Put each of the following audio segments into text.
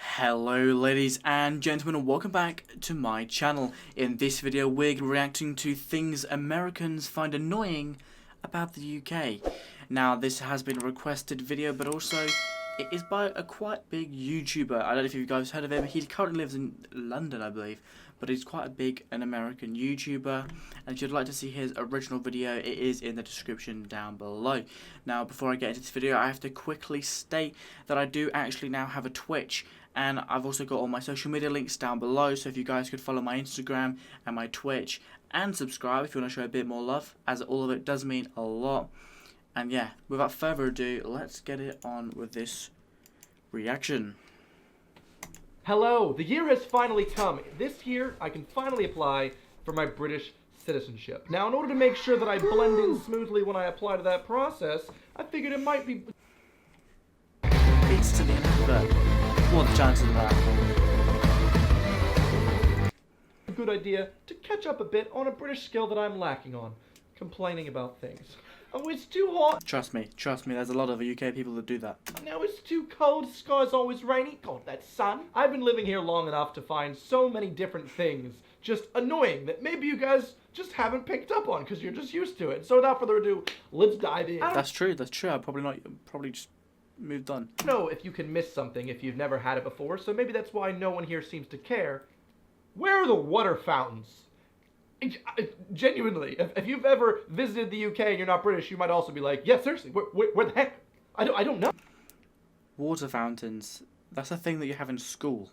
Hello ladies and gentlemen, and welcome back to my channel. In this video we're reacting to things Americans find annoying about the UK. Now this has been a requested video, but also it is by a quite big YouTuber. I don't know if you guys heard of him. He currently lives in London, I believe, but he's quite a big American YouTuber, and if you'd like to see his original video, it is in the description down below. Now before I get into this video, I have to quickly state that I do actually now have a Twitch, and I've also got all my social media links down below, so if you guys could follow my Instagram and my Twitch and subscribe if you want to show a bit more love, as all of it does mean a lot. And yeah, without further ado, let's get it on with this reaction. Hello, the year has finally come. This year, I can finally apply for my British citizenship. Now, in order to make sure that I blend in smoothly when I apply to that process, I figured it might be... It's to the end of the What are the chances of that? a good idea to catch up a bit on a British skill that I'm lacking on. Complaining about things. Oh, it's too hot. Trust me, there's a lot of UK people that do that. Now it's too cold, the sky's always rainy. God, that sun. I've been living here long enough to find so many different things just annoying that maybe you guys just haven't picked up on because you're just used to it. So without further ado, let's dive in. That's true. I probably just moved on. I don't know if you can miss something if you've never had it before, so maybe that's why no one here seems to care. Where are the water fountains? Genuinely, if you've ever visited the UK and you're not British, you might also be like, yeah, seriously, where the heck? I don't know. Water fountains, that's a thing that you have in school.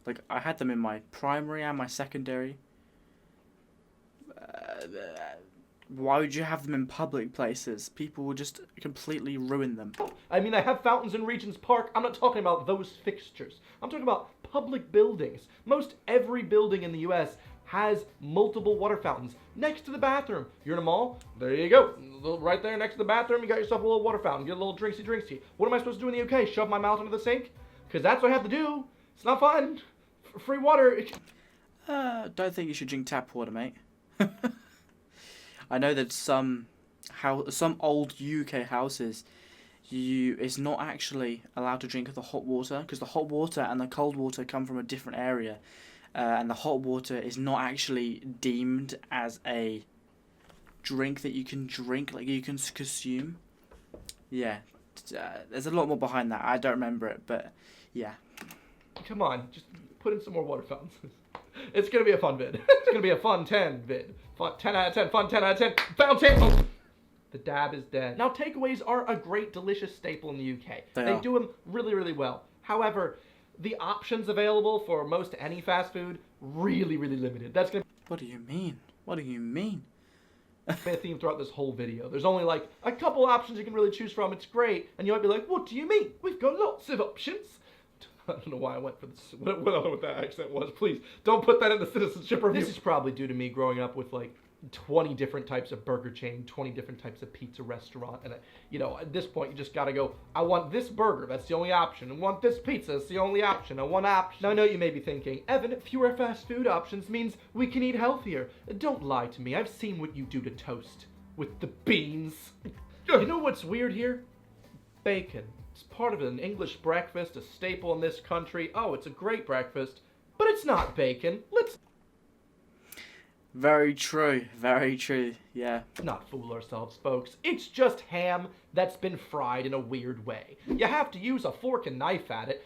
Like, I had them in my primary and my secondary. Why would you have them in public places? People will just completely ruin them. I mean, I have fountains in Regent's Park. I'm not talking about those fixtures. I'm talking about public buildings. Most every building in the US has multiple water fountains next to the bathroom. You're in a mall, there you go. Right there next to the bathroom, you got yourself a little water fountain. Get a little drinksy. What am I supposed to do in the UK? Shove my mouth into the sink? Because that's what I have to do. It's not fun. Free water. Don't think you should drink tap water, mate. I know that some old UK houses, it's not actually allowed to drink the hot water, because the hot water and the cold water come from a different area. And the hot water is not actually deemed as a drink that you can drink, like you can consume. Yeah, there's a lot more behind that. I don't remember it, but yeah. Come on, just put in some more water fountains. It's going to be a fun vid. It's going to be a fun 10 vid. Fun 10 out of 10, fun 10 out of 10. Fountain! Oh. The dab is dead. Now, takeaways are a great, delicious staple in the UK. They do them really, really well. However, the options available for most any fast food, really, really limited. That's gonna. What do you mean? What do you mean? Be a theme throughout this whole video. There's only like a couple options you can really choose from. It's great, and you might be like, "What do you mean? We've got lots of options." I don't know why I went for this. I don't know what that accent was. Please don't put that in the citizenship review. This is probably due to me growing up with like 20 different types of burger chain, 20 different types of pizza restaurant, and at this point you just gotta go, I want this burger, that's the only option. I want this pizza, it's the only option. I want option. Now I know you may be thinking, Evan, fewer fast food options means we can eat healthier. Don't lie to me, I've seen what you do to toast with the beans. You know what's weird here? Bacon. It's part of an English breakfast, a staple in this country. Oh, it's a great breakfast, but it's not bacon. Very true, yeah. Not fool ourselves, folks. It's just ham that's been fried in a weird way. You have to use a fork and knife at it.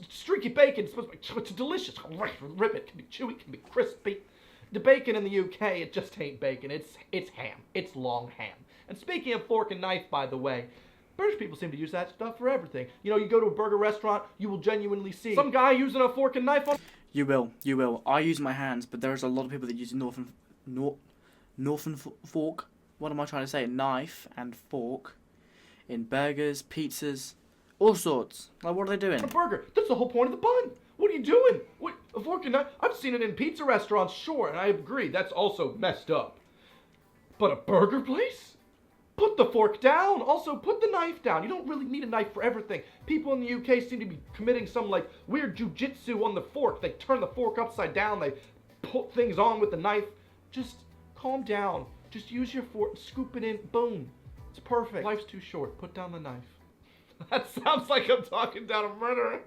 Streaky bacon is supposed to be it's delicious. Rip it, can be chewy, can be crispy. The bacon in the UK, it just ain't bacon. It's ham. It's long ham. And speaking of fork and knife, by the way, British people seem to use that stuff for everything. You know, you go to a burger restaurant, you will genuinely see some guy using a fork and knife on... You will. I use my hands, but there's a lot of people that use Northern fork. What am I trying to say? Knife and fork in burgers, pizzas, all sorts. Like, what are they doing? A burger. That's the whole point of the bun. What are you doing? What, a fork and knife? I've seen it in pizza restaurants, sure, and I agree. That's also messed up. But a burger place? Put the fork down. Also, put the knife down. You don't really need a knife for everything. People in the UK seem to be committing some, like, weird jujitsu on the fork. They turn the fork upside down. They put things on with the knife. Just calm down. Just use your fork. Scoop it in. Boom. It's perfect. Life's too short. Put down the knife. That sounds like I'm talking down a murderer.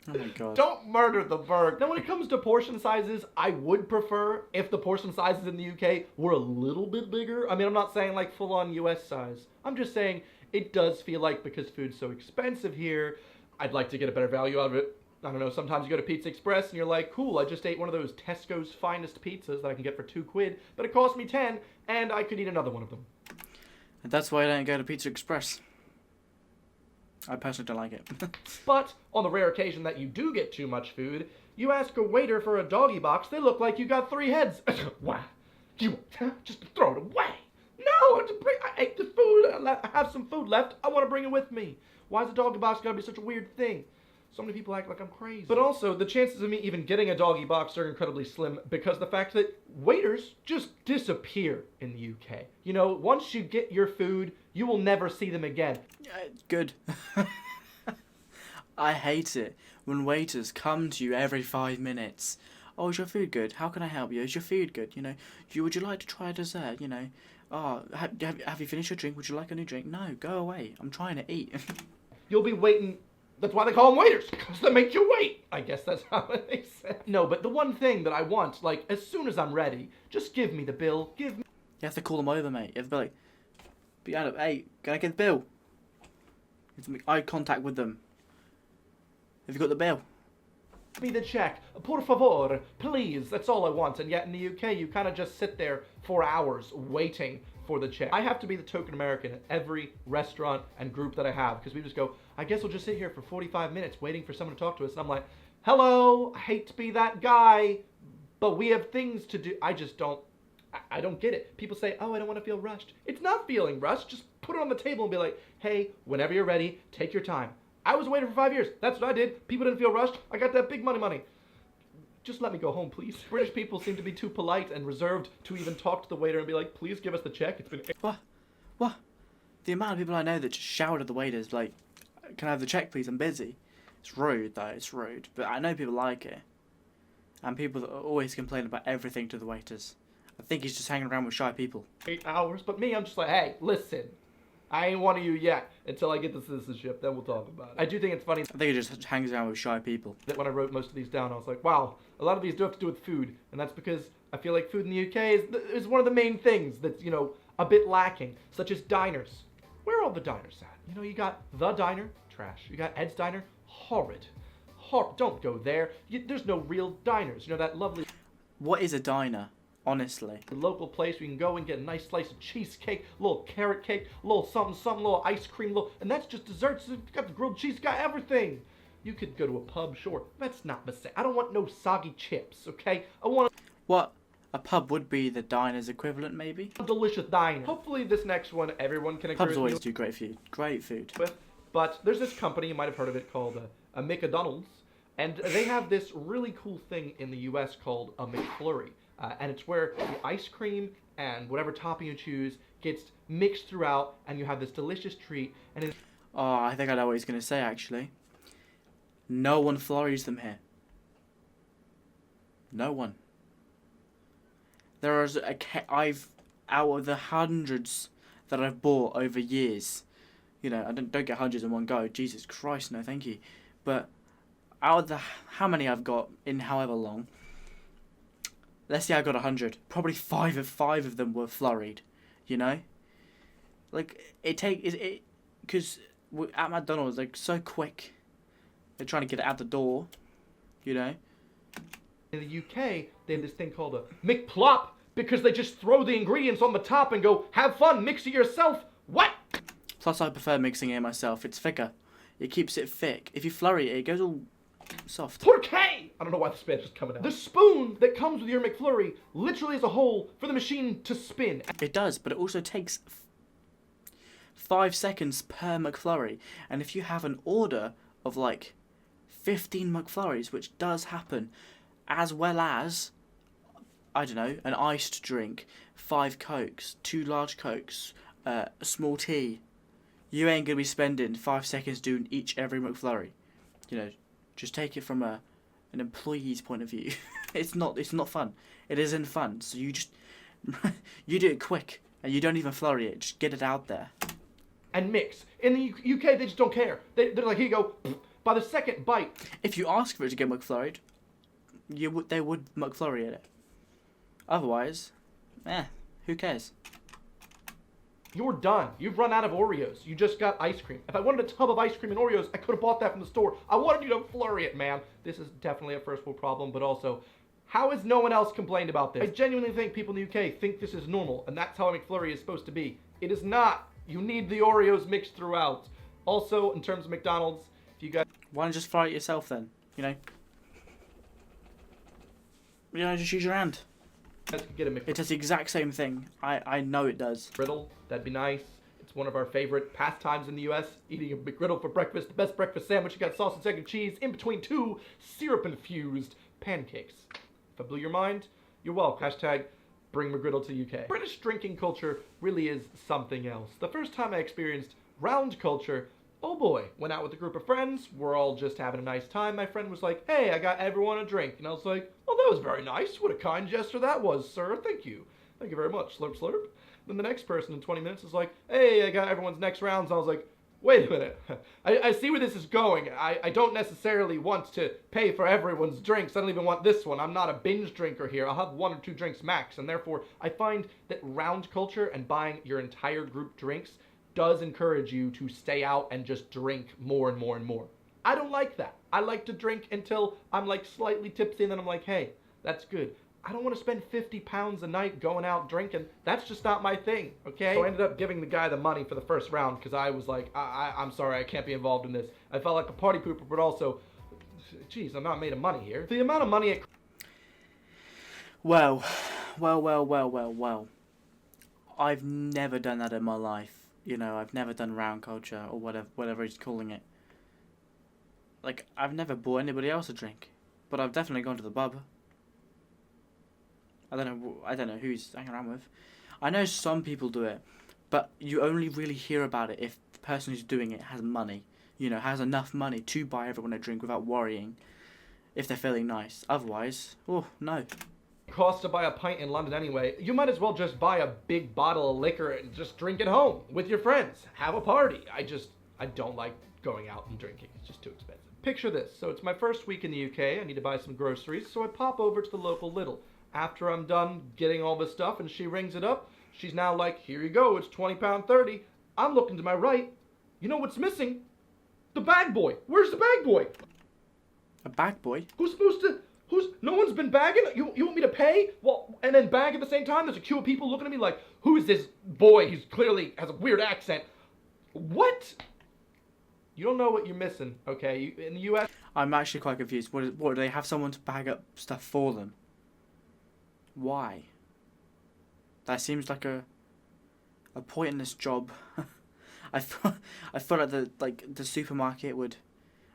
Oh my god. Don't murder the bird. Now, when it comes to portion sizes, I would prefer if the portion sizes in the UK were a little bit bigger. I mean, I'm not saying like full-on US size. I'm just saying it does feel like because food's so expensive here, I'd like to get a better value out of it. I don't know, sometimes you go to Pizza Express and you're like, cool, I just ate one of those Tesco's finest pizzas that I can get for £2, but it cost me 10, and I could eat another one of them. And that's why I don't go to Pizza Express. I personally don't like it. But on the rare occasion that you do get too much food, you ask a waiter for a doggy box, they look like you got 3 heads. Why? You just throw it away. No, I ate the food, I have some food left, I want to bring it with me. Why is a doggy box gotta be such a weird thing? So many people act like I'm crazy. But also, the chances of me even getting a doggy box are incredibly slim because the fact that waiters just disappear in the UK. You know, once you get your food, you will never see them again. Good. I hate it when waiters come to you every 5 minutes. Oh, is your food good? How can I help you? Is your food good? You know, would you like to try a dessert? You know, oh, have you finished your drink? Would you like a new drink? No, go away. I'm trying to eat. You'll be waiting. That's why they call them waiters, because they make you wait. I guess that's how they say. No, but the one thing that I want, like, as soon as I'm ready, just give me the bill. Give me. You have to call them over, mate. You have to be like, hey, can I get the bill? You have to make eye contact with them. Have you got the bill? Me the check. Por favor, please. That's all I want. And yet in the UK, you kind of just sit there for hours waiting for the check. I have to be the token American at every restaurant and group that I have because we just go, I guess we'll just sit here for 45 minutes waiting for someone to talk to us. And I'm like, hello, I hate to be that guy, but we have things to do. I just don't, I don't get it. People say, oh, I don't want to feel rushed. It's not feeling rushed. Just put it on the table and be like, hey, whenever you're ready, take your time. I was waiting for 5 years. That's what I did. People didn't feel rushed. I got that big money. Just let me go home, please. British people seem to be too polite and reserved to even talk to the waiter and be like, please give us the check. It's been... What? The amount of people I know that just shout at the waiters like, can I have the check, please? I'm busy. It's rude, though. It's rude. But I know people like it. And people that always complain about everything to the waiters. I think he's just hanging around with shy people. 8 hours. But me, I'm just like, hey, listen. I ain't one of you yet. Until I get the citizenship, then we'll talk about it. I do think it's funny. I think he just hangs around with shy people. That when I wrote most of these down, I was like, wow, a lot of these do have to do with food. And that's because I feel like food in the UK is one of the main things that's, you know, a bit lacking. Such as diners. Where are all the diners at? You know, you got The Diner, trash. You got Ed's Diner, horrid. Don't go there. There's no real diners. You know, that lovely... What is a diner? Honestly. The local place where you can go and get a nice slice of cheesecake, a little carrot cake, a little something, little ice cream, and that's just desserts. You got the grilled cheese, got everything. You could go to a pub, sure. That's not the same. I don't want no soggy chips, okay? I want what? A pub would be the diner's equivalent, maybe? a delicious diner. Hopefully this next one, everyone can agree Pubs with always me do great food. Great food. with. But there's this company, you might have heard of it, called a McDonald's. And they have this really cool thing in the US called a McFlurry. And it's where the ice cream and whatever topping you choose gets mixed throughout, and you have this delicious treat. And it's... Oh, I think I know what he's going to say, actually. No one flurries them here. No one. There is out of the hundreds that I've bought over years, you know, I don't get hundreds in one go. Jesus Christ, no, thank you. But out of the how many I've got in however long, let's say I got 100. Probably five of them were flurried, you know. Like because at McDonald's they're so quick. They're trying to get it out the door, you know. In the UK, they have this thing called a McPlop because they just throw the ingredients on the top and go, have fun, mix it yourself. What? Plus, I prefer mixing it myself. It's thicker. It keeps it thick. If you flurry it, it goes all soft. Porque? I don't know why the Spanish is coming out. The spoon that comes with your McFlurry literally is a hole for the machine to spin. It does, but it also takes 5 seconds per McFlurry. And if you have an order of like 15 McFlurries, which does happen, as well as, I don't know, an iced drink, 5 Cokes, 2 large Cokes, a small tea, you ain't gonna be spending 5 seconds doing every McFlurry. You know, just take it from an employee's point of view. It's not fun. It isn't fun. So you just you do it quick and you don't even flurry it. Just get it out there. And mix. In the UK, they just don't care. They're like, here you go. by the second bite. If you ask for it to get McFlurried, they would McFlurry it. Otherwise, who cares? You're done. You've run out of Oreos. You just got ice cream. If I wanted a tub of ice cream and Oreos, I could have bought that from the store. I wanted you to flurry it, man. This is definitely a first world problem, but also, how has no one else complained about this? I genuinely think people in the UK think this is normal, and that's how a McFlurry is supposed to be. It is not. You need the Oreos mixed throughout. Also, in terms of McDonald's, if you guys... Why don't you just fry it yourself then? Just use your hand. Could get a It does the exact same thing. I know it does. McGriddle, that'd be nice. It's one of our favorite pastimes in the US. Eating a McGriddle for breakfast, the best breakfast sandwich. You got sausage, egg, and cheese in between two syrup-infused pancakes. If I blew your mind, you're welcome. Hashtag bring McGriddle to UK. British drinking culture really is something else. The first time I experienced round culture, oh boy, went out with a group of friends. We're all just having a nice time. My friend was like, hey, I got everyone a drink. And I was like, oh, that was very nice. What a kind gesture that was, sir. Thank you. Thank you very much. Slurp, slurp. Then the next person in 20 minutes was like, hey, I got everyone's next rounds. I was like, wait a minute. I see where this is going. I don't necessarily want to pay for everyone's drinks. I don't even want this one. I'm not a binge drinker here. I'll have 1 or 2 drinks max. And therefore, I find that round culture and buying your entire group drinks does encourage you to stay out and just drink more and more and more. I don't like that. I like to drink until I'm like slightly tipsy and then I'm like, hey, that's good. I don't want to spend 50 pounds a night going out drinking. That's just not my thing, okay? So I ended up giving the guy the money for the first round because I was like, I'm sorry, I can't be involved in this. I felt like a party pooper, but also, geez, I'm not made of money here. The amount of money it... Well. I've never done that in my life. I've never done round culture or whatever he's calling it. Like, I've never bought anybody else a drink, but I've definitely gone to the pub. I don't know who he's hanging around with. I know some people do it, but you only really hear about it if the person who's doing it has money. Has enough money to buy everyone a drink without worrying if they're feeling nice. Otherwise, no. Costs to buy a pint in London anyway. You might as well just buy a big bottle of liquor and just drink it home with your friends. Have a party. I don't like going out and drinking. It's just too expensive. Picture this. So it's my first week in the UK. I need to buy some groceries, so I pop over to the local Lidl. After I'm done getting all this stuff and she rings it up, she's now like, here you go, it's £20.30. I'm looking to my right. You know what's missing? The bag boy. Where's the bag boy? A bag boy? No one's been bagging? You want me to pay? Well, and then bag at the same time? There's a queue of people looking at me like, who is this boy? He's clearly has a weird accent. What? You don't know what you're missing, okay? In the US... I'm actually quite confused. What do they have someone to bag up stuff for them? Why? That seems like a pointless job. I feel like the supermarket would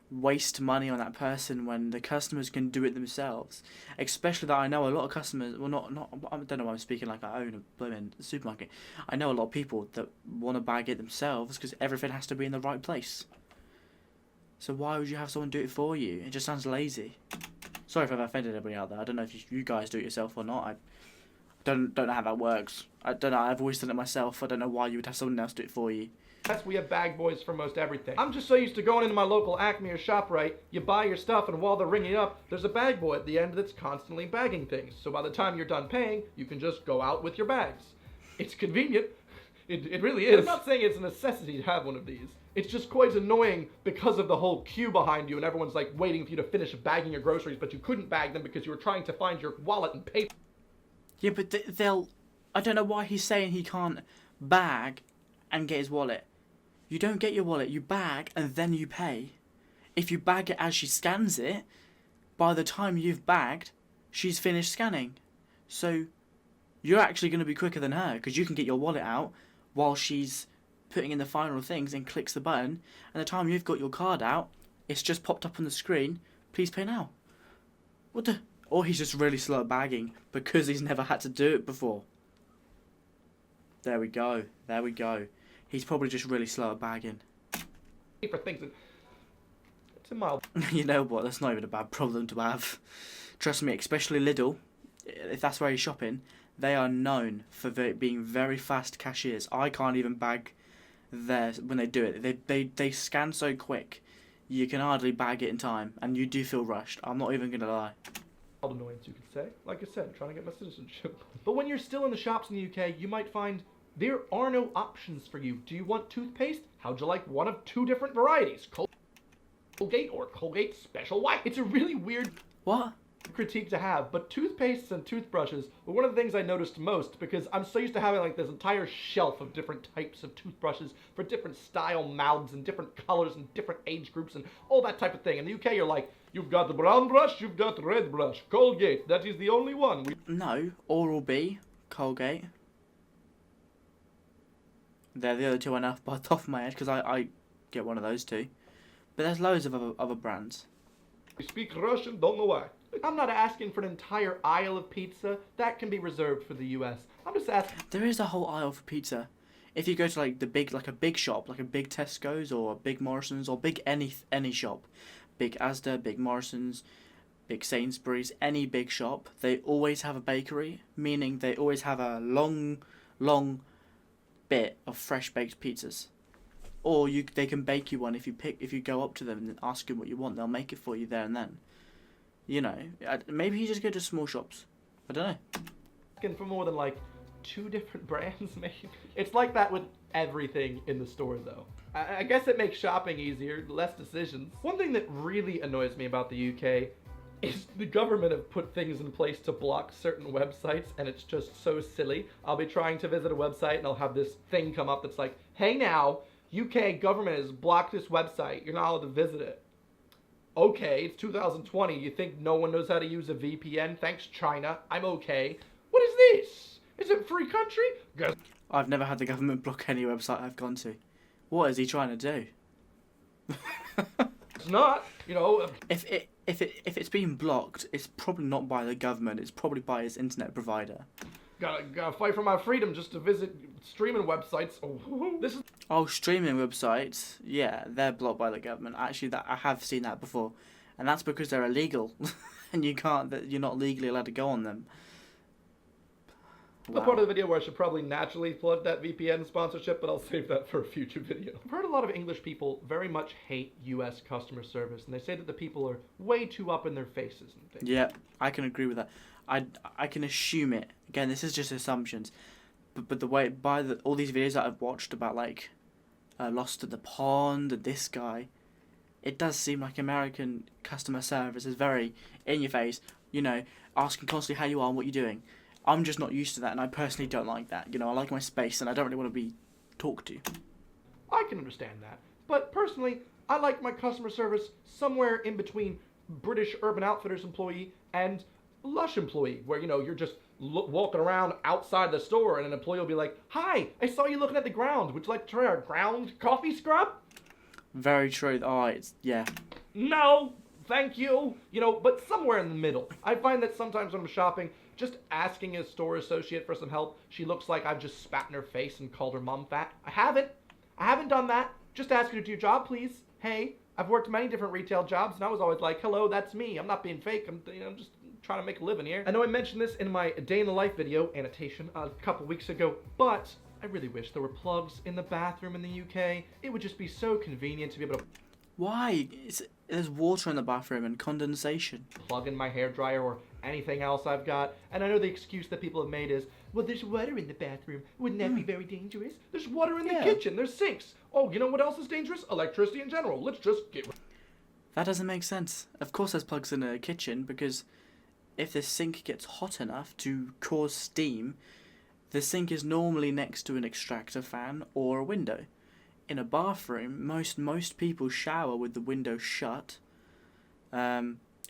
waste money on that person when the customers can do it themselves. Especially that I know a lot of customers, well not I don't know why I'm speaking like I own a blooming supermarket. I know a lot of people that want to bag it themselves because everything has to be in the right place. So why would you have someone do it for you? It just sounds lazy. Sorry if I've offended everybody out there. I don't know if you guys do it yourself or not. I don't know how that works. I don't know. I've always done it myself. I don't know why you would have someone else do it for you. Yes, we have bag boys for most everything. I'm just so used to going into my local Acme or ShopRite, you buy your stuff, and while they're ringing up, there's a bag boy at the end that's constantly bagging things. So by the time you're done paying, you can just go out with your bags. It's convenient. It really is. I'm not saying it's a necessity to have one of these. It's just quite annoying because of the whole queue behind you and everyone's like waiting for you to finish bagging your groceries, but you couldn't bag them because you were trying to find your wallet and paper. Yeah, but they'll... I don't know why he's saying he can't bag and get his wallet. You don't get your wallet, you bag and then you pay. If you bag it as she scans it, by the time you've bagged, she's finished scanning. So you're actually going to be quicker than her because you can get your wallet out while she's putting in the final things and clicks the button, and the time you've got your card out, it's just popped up on the screen, please pay now. What the... Or he's just really slow at bagging because he's never had to do it before. There we go. He's probably just really slow at bagging. For things that... It's a mild... You know what, that's not even a bad problem to have. Trust me, especially Lidl, if that's where you're shopping, they are known for being very fast cashiers. I can't even bag there when they do it. They scan so quick. you can hardly bag it in time, and you do feel rushed. I'm not even gonna lie. Annoyance, you could say. Like I said, I'm trying to get my citizenship. But when you're still in the shops in the UK, you might find there are no options for you. Do you want toothpaste? How'd you like one of 2 different varieties? Colgate or Colgate Special White? It's a really weird What? critique to have, but toothpastes and toothbrushes were one of the things I noticed most because I'm so used to having like this entire shelf of different types of toothbrushes for different style mouths and different colors and different age groups and all that type of thing. In the UK, you're like, you've got the brown brush, you've got the red brush, Colgate, that is the only one. No, Oral-B, Colgate. They're the other 2 I know by the top of my head because I get one of those too. But there's loads of other brands. We speak Russian, don't know why. I'm not asking for an entire aisle of pizza. That can be reserved for the US. I'm just asking. There is a whole aisle for pizza. If you go to like a big shop, like a big Tesco's or a big Morrison's or big any shop, big Asda, big Morrison's, big Sainsbury's, any big shop, they always have a bakery, meaning they always have a long bit of fresh baked pizzas. Or they can bake you one if you go up to them and ask them what you want, they'll make it for you there and then. You know, maybe you just go to small shops. I don't know. Asking for more than like 2 different brands, maybe. It's like that with everything in the store, though. I guess it makes shopping easier, less decisions. One thing that really annoys me about the UK is the government have put things in place to block certain websites, and it's just so silly. I'll be trying to visit a website, and I'll have this thing come up that's like, hey now, UK government has blocked this website. You're not allowed to visit it. Okay, it's 2020. You think no one knows how to use a VPN? Thanks, China. I'm okay. What is this? Is it a free country? I've never had the government block any website I've gone to. What is he trying to do? It's not, you know. If it's being blocked, it's probably not by the government. It's probably by his internet provider. Gotta fight for my freedom just to visit streaming websites. Oh, Streaming websites, yeah, they're blocked by the government. Actually, I have seen that before, and that's because they're illegal, and you're not legally allowed to go on them. The part of the video where I should probably naturally plug that VPN sponsorship, but I'll save that for a future video. I've heard a lot of English people very much hate US customer service, and they say that the people are way too up in their faces and things. Yeah, I can agree with that. I can assume it. Again, this is just assumptions, but the way all these videos that I've watched about like Lost at the Pond and this guy, it does seem like American customer service is very in your face. You know, asking constantly how you are and what you're doing. I'm just not used to that, and I personally don't like that. You know, I like my space, and I don't really want to be talked to. I can understand that, but personally, I like my customer service somewhere in between British Urban Outfitters employee and Lush employee, where, you know, you're just walking around outside the store and an employee will be like, hi, I saw you looking at the ground. Would you like to try our ground coffee scrub? Very true. Oh, yeah. No, thank you. You know, but somewhere in the middle. I find that sometimes when I'm shopping, just asking a store associate for some help, she looks like I've just spat in her face and called her mom fat. I haven't done that. Just ask her to do your job, please. Hey, I've worked many different retail jobs, and I was always like, hello, that's me. I'm not being fake. I'm just trying to make a living here. I know I mentioned this in my day in the life video annotation a couple weeks ago, but I really wish there were plugs in the bathroom in the UK. It would just be so convenient to be able to Why? There's water in the bathroom and condensation. plug in my hairdryer or anything else I've got. And I know the excuse that people have made is, well, there's water in the bathroom. Wouldn't that be very dangerous? There's water in the kitchen. There's sinks. Oh, you know what else is dangerous? Electricity in general. Let's just get... That doesn't make sense. Of course there's plugs in a kitchen, because if the sink gets hot enough to cause steam, the sink is normally next to an extractor fan or a window. In a bathroom, most people shower with the window shut,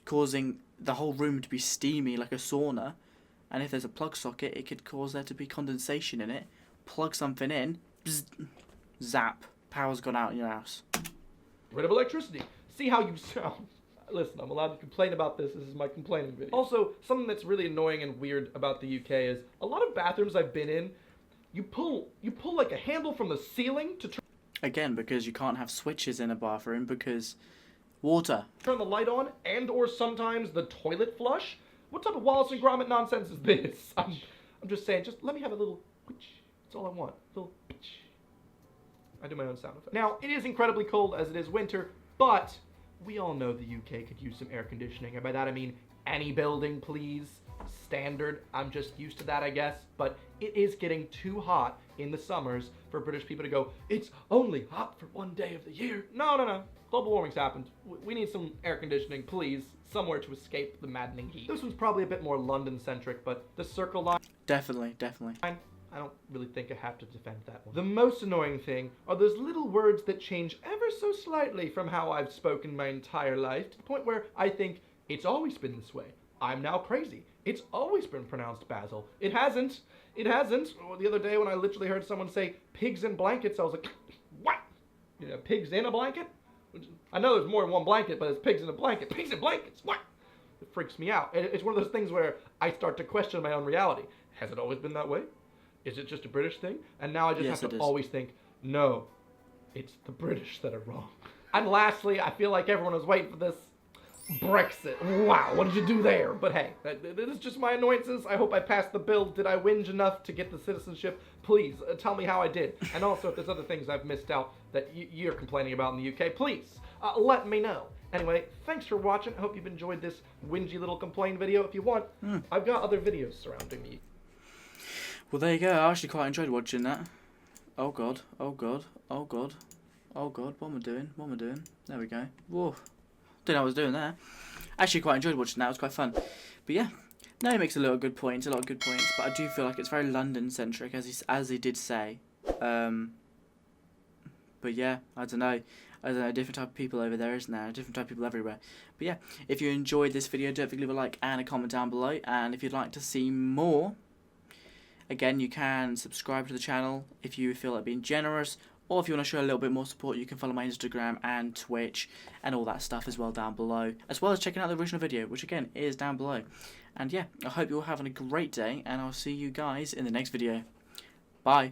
causing the whole room to be steamy like a sauna. And if there's a plug socket, it could cause there to be condensation in it. Plug something in, bzz, zap, power's gone out in your house. rid of electricity. See how you sound. Listen, I'm allowed to complain about this. This is my complaining video. Also, something that's really annoying and weird about the UK is a lot of bathrooms I've been in, you pull like a handle from the ceiling to Again, because you can't have switches in a bathroom because water. turn the light on, and or sometimes the toilet flush. What type of Wallace and Gromit nonsense is this? I'm just saying, just let me have a little pitch. That's all I want. A little pitch. I do my own sound effect. Now, it is incredibly cold as it is winter, but we all know the UK could use some air conditioning, and by that I mean any building, please. Standard. I'm just used to that, I guess. But it is getting too hot in the summers for British people to go, it's only hot for one day of the year. No. Global warming's happened. We need some air conditioning, please. Somewhere to escape the maddening heat. This one's probably a bit more London-centric, but the Circle Line... Definitely. I don't really think I have to defend that one. The most annoying thing are those little words that change ever so slightly from how I've spoken my entire life, to the point where I think it's always been this way. I'm now crazy. It's always been pronounced Basil. It hasn't. Or the other day when I literally heard someone say pigs in blankets, I was like, what? You know, pigs in a blanket? I know there's more than one blanket, but it's pigs in a blanket. Pigs in blankets, what? It freaks me out. It's one of those things where I start to question my own reality. Has it always been that way? Is it just a British thing? And now I just have to always think, no, it's the British that are wrong. And lastly, I feel like everyone was waiting for this. Brexit. Wow, what did you do there? But hey, this is just my annoyances. I hope I passed the bill. Did I whinge enough to get the citizenship? Please, tell me how I did. And also, if there's other things I've missed out that you're complaining about in the UK, please, let me know. Anyway, thanks for watching. I hope you've enjoyed this whingy little complain video. If you want, I've got other videos surrounding me. Well, there you go. I actually quite enjoyed watching that. Oh god. What am I doing? There we go. Whoa. Didn't know I was doing there. Actually quite enjoyed watching that. It was quite fun. But yeah, no, he makes a lot of good points. But I do feel like it's very London-centric, as he did say. But yeah, I don't know. Different type of people over there, isn't there? Different type of people everywhere. But yeah, if you enjoyed this video, don't forget to leave a like and a comment down below. And if you'd like to see more, again, you can subscribe to the channel if you feel like being generous. Or if you want to show a little bit more support, you can follow my Instagram and Twitch and all that stuff as well down below. As well as checking out the original video, which again is down below. And yeah, I hope you're having a great day, and I'll see you guys in the next video. Bye.